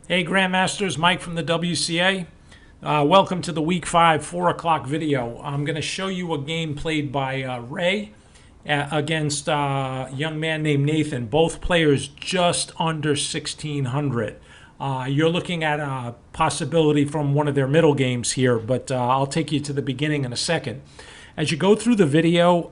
Hey Grandmasters, Mike from the WCA. Welcome to the Week 5 4 o'clock video. I'm going to show you a game played by Ray against a young man named Nathan. Both players just under 1600. You're looking at a possibility from one of their middle games here, but I'll take you to the beginning in a second. As you go through the video,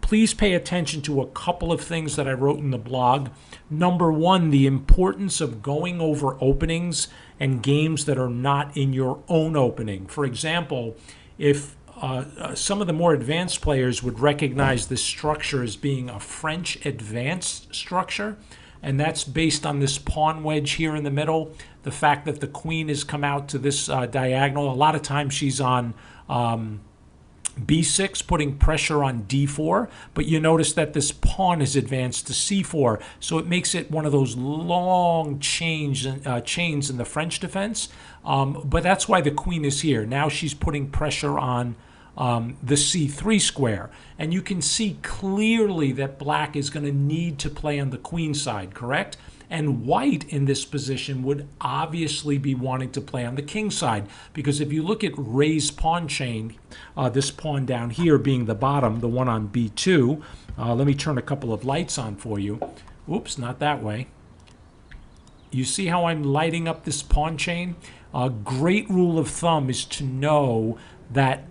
please pay attention to a couple of things that I wrote in the blog. Number one, the importance of going over openings and games that are not in your own opening. For example, if some of the more advanced players would recognize this structure as being a French advanced structure, and that's based on this pawn wedge here in the middle, the fact that the queen has come out to this diagonal. A lot of times she's on b6, putting pressure on d4, but you notice that this pawn is advanced to c4, so it makes it one of those long chains in the French defense. But that's why the queen is here. Now she's putting pressure on the c3 square, and you can see clearly that black is going to need to play on the queen side, correct? And white in this position would obviously be wanting to play on the king side, because if you look at Ray's pawn chain, this pawn down here being the bottom, the one on b2, let me turn a couple of lights on for you. Oops, not that way. You see how I'm lighting up this pawn chain? A great rule of thumb is to know that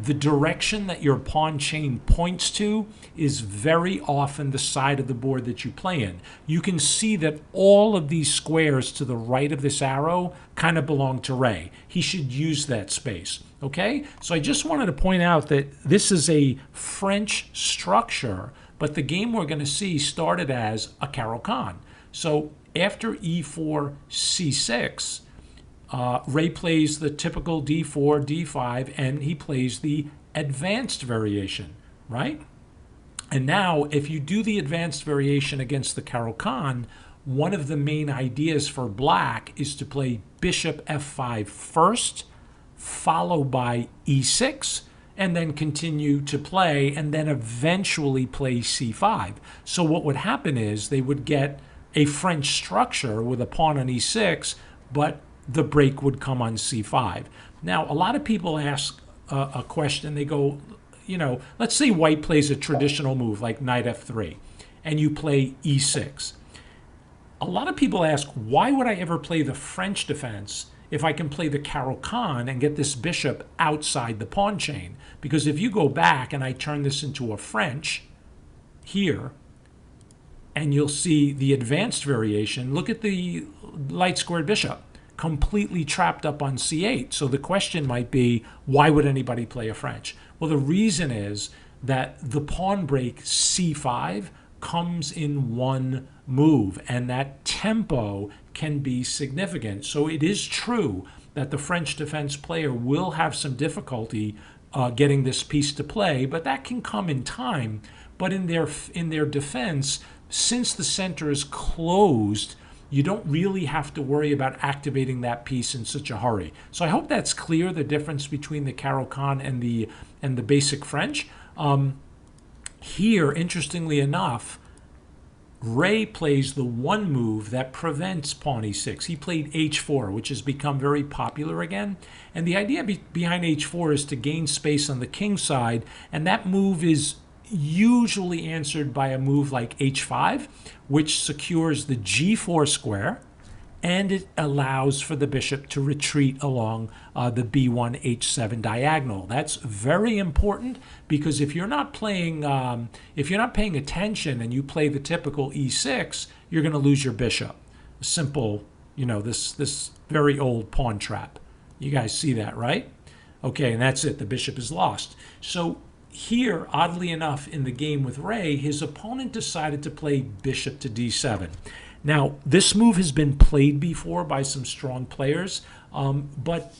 the direction that your pawn chain points to is very often the side of the board that you play in. You can see that all of these squares to the right of this arrow kind of belong to Ray. He should use that space, okay? So I just wanted to point out that this is a French structure, but the game we're going to see started as a Caro-Kann. So after e4, c6, Ray plays the typical d4, d5, and he plays the advanced variation, right? And now, if you do the advanced variation against the Caro-Kann, one of the main ideas for black is to play bishop f5 first, followed by e6, and then continue to play, and then eventually play c5. So what would happen is they would get a French structure with a pawn on e6, but the break would come on c5. Now, a lot of people ask a question. They go, you know, let's say white plays a traditional move like knight f3, and you play e6. A lot of people ask, why would I ever play the French defense if I can play the Caro-Kann and get this bishop outside the pawn chain? Because if you go back and I turn this into a French here, and you'll see the advanced variation, look at the light squared bishop, completely trapped up on c8. So the question might be, why would anybody play a French? Well, the reason is that the pawn break c5 comes in one move, and that tempo can be significant. So it is true that the French defense player will have some difficulty getting this piece to play, but that can come in time. But in their defense, since the center is closed, you don't really have to worry about activating that piece in such a hurry. So I hope that's clear, the difference between the Caro-Kann and the basic French. Here, interestingly enough, Ray plays the one move that prevents pawn e6. He played h4, which has become very popular again. And the idea behind h4 is to gain space on the king side, and that move is usually answered by a move like h5, which secures the g4 square, and it allows for the bishop to retreat along the b1 h7 diagonal. That's very important, because if you're not paying attention and you play the typical e6, you're going to lose your bishop. Simple, you know, this very old pawn trap. You guys see that, right? Okay, and that's it. The bishop is lost. So here, oddly enough, in the game with Ray, his opponent decided to play bishop to d7. Now, this move has been played before by some strong players, but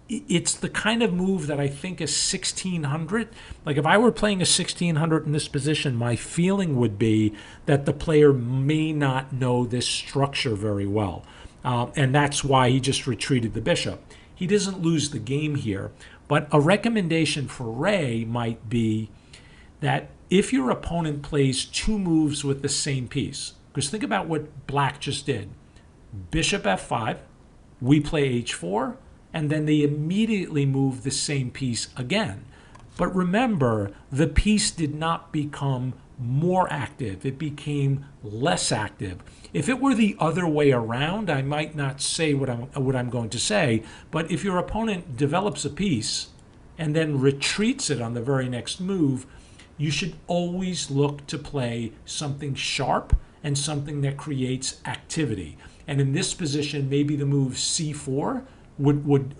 it's the kind of move that I think is 1600. Like if I were playing a 1600 in this position, my feeling would be that the player may not know this structure very well. And that's why he just retreated the bishop. He doesn't lose the game here, but a recommendation for Ray might be that if your opponent plays two moves with the same piece, because think about what black just did. bishop f5, we play h4, and then they immediately move the same piece again. But remember, the piece did not become more active. It became less active. If it were the other way around, I might not say what I'm going to say, but if your opponent develops a piece and then retreats it on the very next move, you should always look to play something sharp and something that creates activity. And in this position, maybe the move c4 would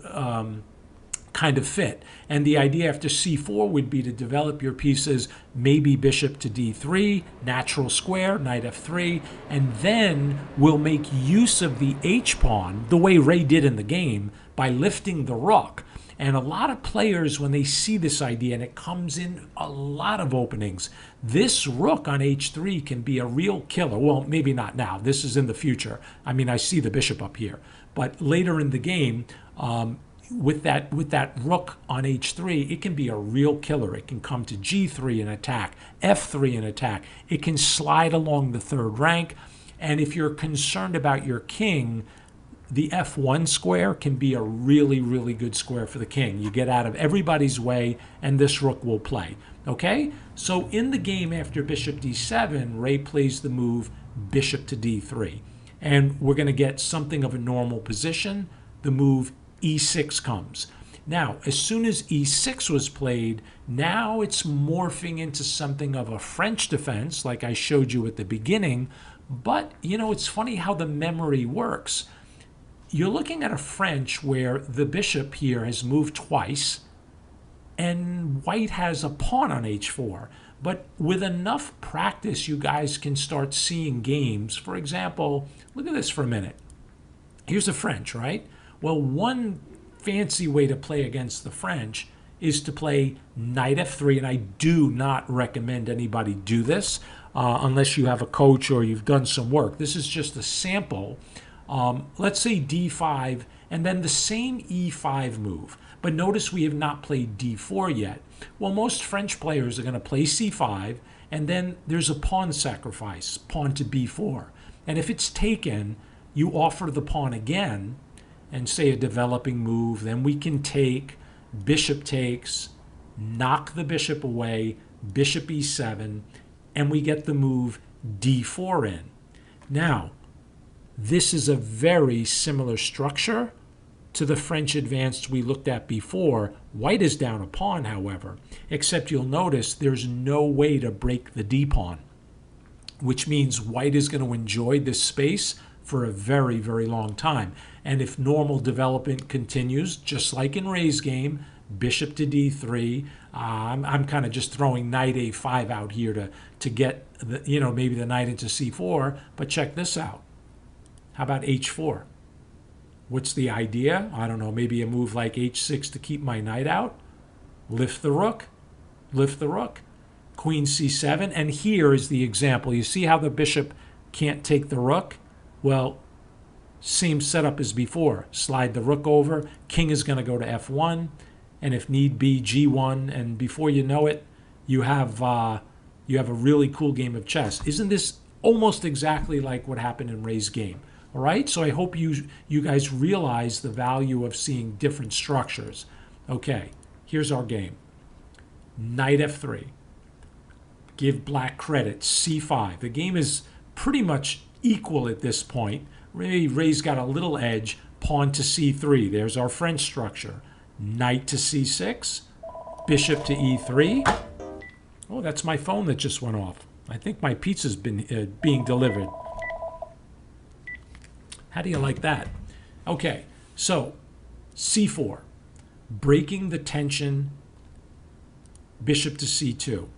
kind of fit. And the idea after c4 would be to develop your pieces, maybe bishop to d3, natural square, knight f3, and then we'll make use of the h-pawn, the way Ray did in the game, by lifting the rook. And a lot of players, when they see this idea, and it comes in a lot of openings, this rook on h3 can be a real killer. Well, maybe not now. This is in the future. I mean, I see the bishop up here. But later in the game, with that rook on h3, it can be a real killer. It can come to g3 and attack, f3 and attack. It can slide along the third rank. And if you're concerned about your king, the f1 square can be a really, really good square for the king. You get out of everybody's way, and this rook will play. Okay? So in the game after bishop d7, Ray plays the move bishop to d3. And we're going to get something of a normal position. The move e6 comes. Now, as soon as e6 was played, now it's morphing into something of a French defense, like I showed you at the beginning. But, you know, it's funny how the memory works. You're looking at a French where the bishop here has moved twice, and white has a pawn on h4. But with enough practice, you guys can start seeing games. For example, look at this for a minute. Here's a French, right? Well, one fancy way to play against the French is to play knight f3, and I do not recommend anybody do this unless you have a coach or you've done some work. This is just a sample. Let's say d5, and then the same e5 move. But notice we have not played d4 yet. Well, most French players are going to play c5, and then there's a pawn sacrifice, pawn to b4. And if it's taken, you offer the pawn again, and say a developing move, then we can take, bishop takes, knock the bishop away, bishop e7, and we get the move d4 in. Now, this is a very similar structure to the French advance we looked at before. White is down a pawn, however, except you'll notice there's no way to break the d-pawn, which means white is going to enjoy this space for a very, very long time. And if normal development continues, just like in Ray's game, bishop to d3, I'm kind of just throwing knight a5 out here to get the, maybe the knight into c4, but check this out. How about h4? What's the idea? I don't know, maybe a move like h6 to keep my knight out. Lift the rook, queen c7, and here is the example. You see how the bishop can't take the rook? Well, same setup as before. Slide the rook over, king is going to go to f1, and if need be, g1, and before you know it, you have a really cool game of chess. Isn't this almost exactly like what happened in Ray's game? All right, so I hope you guys realize the value of seeing different structures. Okay, here's our game. Knight f3. Give black credit, c5. The game is pretty much equal at this point. Ray's got a little edge, pawn to c3. There's our French structure. Knight to c6, bishop to e3. Oh, that's my phone that just went off. I think my pizza's been being delivered. How do you like that? Okay, so c4, breaking the tension, bishop to c2.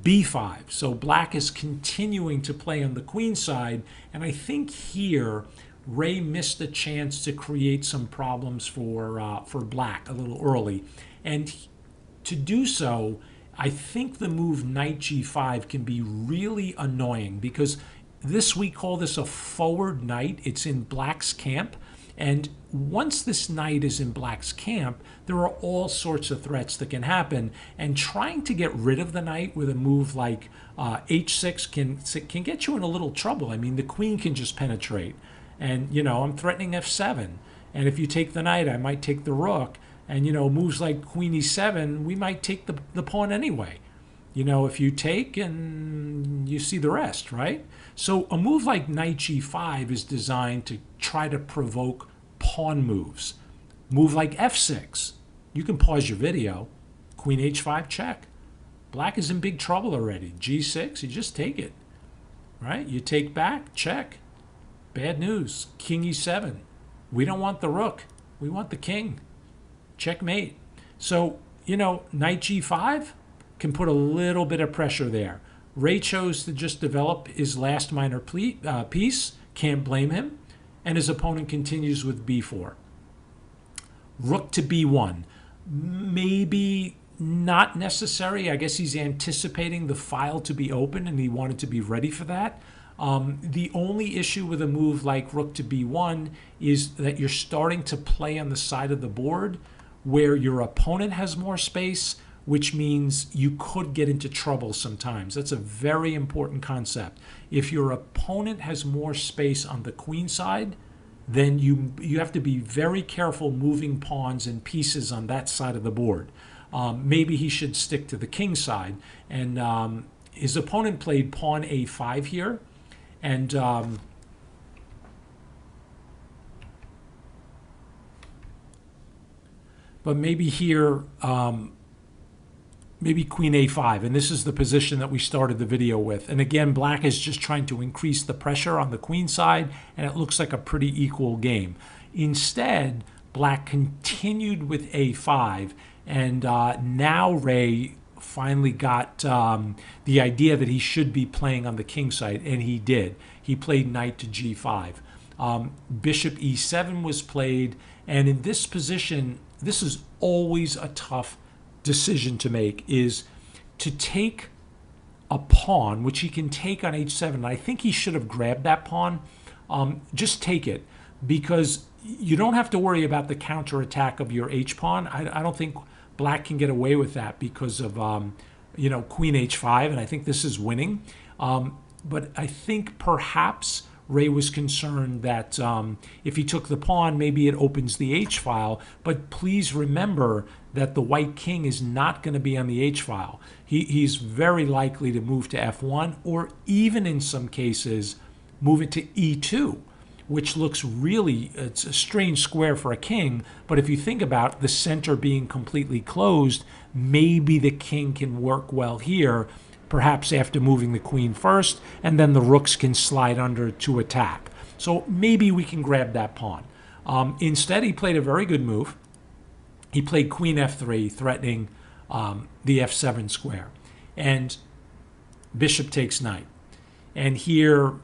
b5, so black is continuing to play on the queen side, and I think here Ray missed a chance to create some problems for black a little early. And to do so, I think the move knight g5 can be really annoying because we call this a forward knight. It's in black's camp. And once this knight is in black's camp, there are all sorts of threats that can happen. And trying to get rid of the knight with a move like h6 can get you in a little trouble. I mean, the queen can just penetrate. And, I'm threatening f7. And if you take the knight, I might take the rook. And, moves like queen e7, we might take the pawn anyway. If you take, and you see the rest, right? So a move like knight g5 is designed to try to provoke pawn moves. Move like f6. You can pause your video. Queen h5 check. Black is in big trouble already. g6, you just take it, right? You take back, check. Bad news. King e7. We don't want the rook. We want the king. Checkmate. So, knight g5 can put a little bit of pressure there. Ray chose to just develop his last minor piece. Can't blame him. And his opponent continues with b4. Rook to b1. Maybe not necessary. I guess he's anticipating the file to be open and he wanted to be ready for that. The only issue with a move like rook to b1 is that you're starting to play on the side of the board where your opponent has more space, which means you could get into trouble sometimes. That's a very important concept. If your opponent has more space on the queen side, then you have to be very careful moving pawns and pieces on that side of the board. Maybe he should stick to the king side. And his opponent played pawn a5 here. And but maybe here, maybe queen a5. And this is the position that we started the video with. And again, black is just trying to increase the pressure on the queen side, and it looks like a pretty equal game. Instead, black continued with a5, and now Ray finally got the idea that he should be playing on the king side, and he did. He played knight to g5. Bishop e7 was played, and in this position, this is always a tough decision to make, is to take a pawn, which he can take on h7. And I think he should have grabbed that pawn. Just take it, because you don't have to worry about the counterattack of your h-pawn. I don't think black can get away with that because of queen h5, and I think this is winning. But I think perhaps Ray was concerned that if he took the pawn, maybe it opens the h-file. But please remember that the white king is not going to be on the h-file. He's very likely to move to f1, or even in some cases move it to e2, which looks really, it's a strange square for a king. But if you think about the center being completely closed, maybe the king can work well here, perhaps after moving the queen first, and then the rooks can slide under to attack. So maybe we can grab that pawn. Instead, he played a very good move. He played queen f3, threatening the f7 square. And bishop takes knight. And here,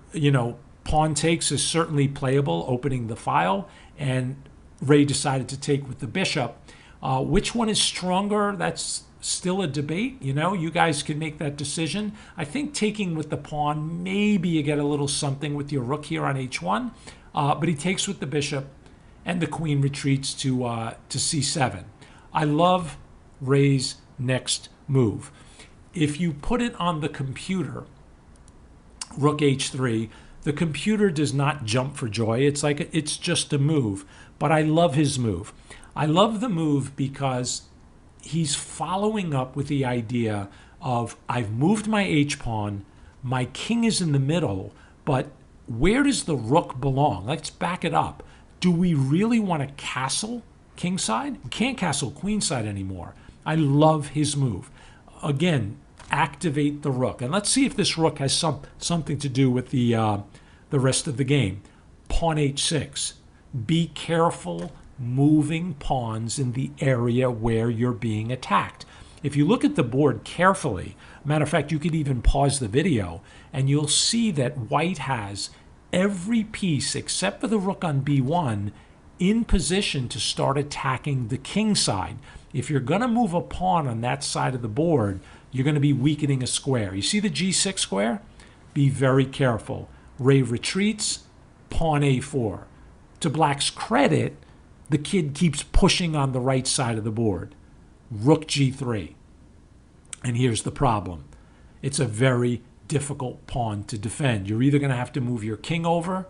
pawn takes is certainly playable, opening the file. And Ray decided to take with the bishop. Which one is stronger? That's still a debate. You guys can make that decision. I think taking with the pawn, maybe you get a little something with your rook here on h1. But he takes with the bishop, and the queen retreats to c7. I love Ray's next move. If you put it on the computer, rook h3, the computer does not jump for joy. It's just a move. But I love his move. I love the move because he's following up with the idea of, I've moved my h-pawn, my king is in the middle, but where does the rook belong? Let's back it up. Do we really want to castle kingside? We can't castle queenside anymore. I love his move. Again, activate the rook. And let's see if this rook has something to do with the rest of the game. Pawn h6. Be careful moving pawns in the area where you're being attacked. If you look at the board carefully, matter of fact, you could even pause the video, and you'll see that white has every piece except for the rook on b1 in position to start attacking the king side. If you're going to move a pawn on that side of the board, you're going to be weakening a square. You see the g6 square? Be very careful. Ray retreats, pawn a4. To black's credit, the kid keeps pushing on the right side of the board. Rook g3. And here's the problem. It's a very difficult pawn to defend. You're either going to have to move your king over,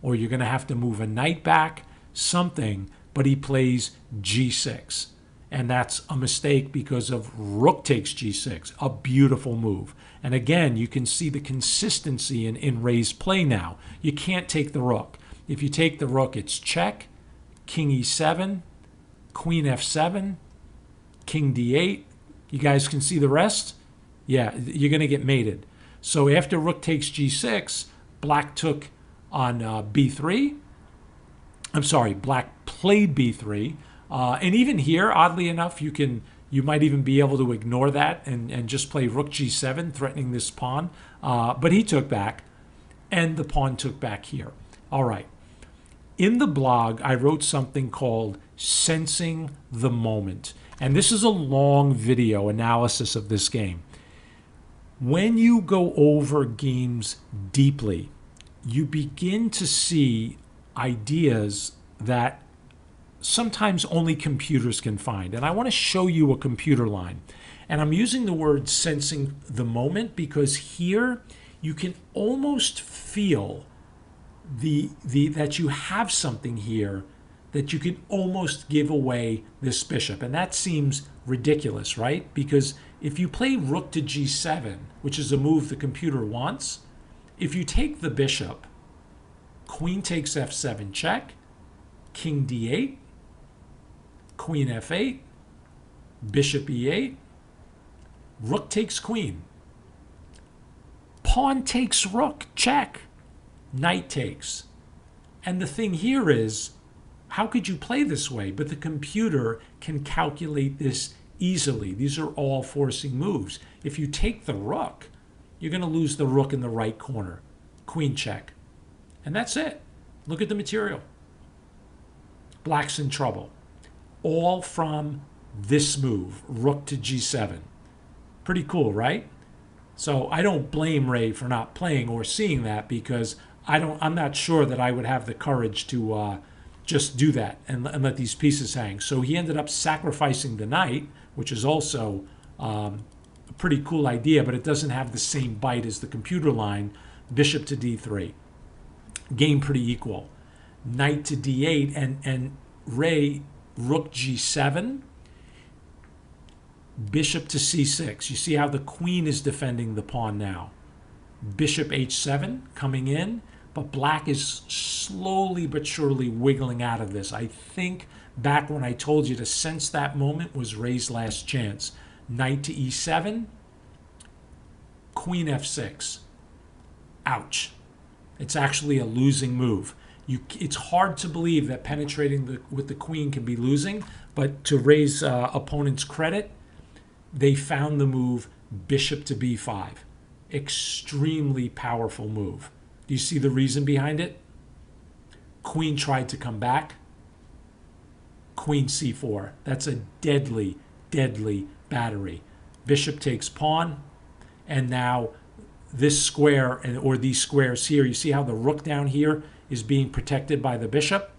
or you're going to have to move a knight back, something, but he plays g6. And that's a mistake because of rook takes g6, a beautiful move. And again, you can see the consistency in Ray's play now. You can't take the rook. If you take the rook, it's check, king e7, queen f7, king d8. You guys can see the rest? Yeah, you're going to get mated. So after rook takes g6, black took on b3. I'm sorry, black played b3. And even here, oddly enough, you might even be able to ignore that and just play rook g7, threatening this pawn. But he took back, and the pawn took back here. All right. In the blog, I wrote something called Sensing the Moment. And this is a long video analysis of this game. When you go over games deeply, you begin to see ideas that sometimes only computers can find. And I want to show you a computer line. And I'm using the word sensing the moment because here you can almost feel that you have something here that you can almost give away this bishop. And that seems ridiculous, right? Because if you play rook to g7, which is a move the computer wants, if you take the bishop, queen takes f7 check, king d8, queen f8, bishop e8, rook takes queen, pawn takes rook, check, knight takes. And the thing here is, how could you play this way? But the computer can calculate this easily. These are all forcing moves. If you take the rook, you're going to lose the rook in the right corner. Queen check. And that's it. Look at the material. Black's in trouble. All from this move, rook to g7. Pretty cool, right? So I don't blame Ray for not playing or seeing that because I'm not sure that I would have the courage to just do that and let these pieces hang. So he ended up sacrificing the knight, which is also a pretty cool idea, but it doesn't have the same bite as the computer line. Bishop to d3. Game pretty equal. Knight to d8 and Ray, rook g7, bishop to c6. You see how the queen is defending the pawn now. Bishop h7 coming in, but black is slowly but surely wiggling out of this. I think back when I told you to sense that moment was Ray's last chance. Knight to e7, queen f6. Ouch. It's actually a losing move. It's hard to believe that penetrating with the queen can be losing, but to Ray's opponent's credit, they found the move bishop to b5. Extremely powerful move. Do you see the reason behind it? Queen tried to come back. Queen c4. That's a deadly, deadly battery. Bishop takes pawn, and now this square or these squares here, you see how the rook down here is being protected by the bishop?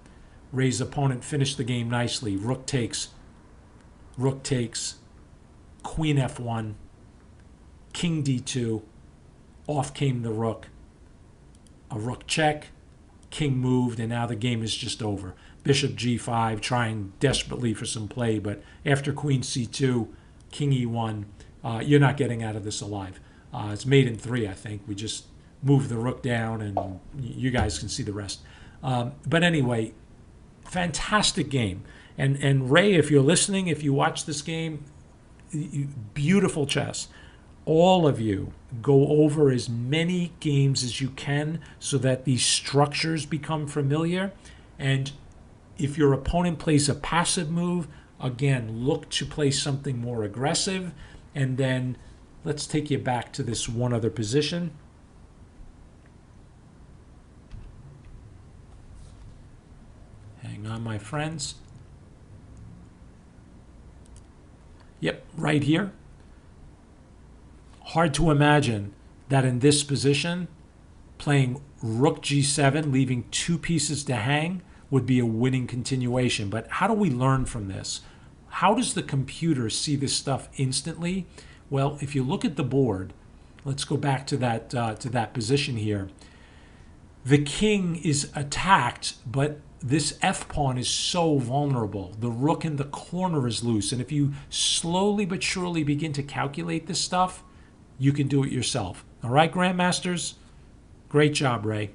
Ray's opponent finished the game nicely. Rook takes, queen f1, king d2, off came the rook, a rook check, king moved, and now the game is just over. Bishop g5, trying desperately for some play, but after queen c2, king e1, you're not getting out of this alive. It's mate in 3, I think. We just move the rook down, and you guys can see the rest. But anyway, fantastic game. And Ray, if you're listening, if you watch this game, beautiful chess. All of you go over as many games as you can so that these structures become familiar. And if your opponent plays a passive move, again, look to play something more aggressive. And then let's take you back to this one other position. Hang on, my friends. Yep, right here. Hard to imagine that in this position, playing rook g7, leaving 2 pieces to hang, would be a winning continuation. But how do we learn from this? How does the computer see this stuff instantly? Well, if you look at the board, let's go back to that position here. The king is attacked, but this f pawn is so vulnerable. The rook in the corner is loose. And if you slowly but surely begin to calculate this stuff, you can do it yourself. All right, grandmasters? Great job, Ray.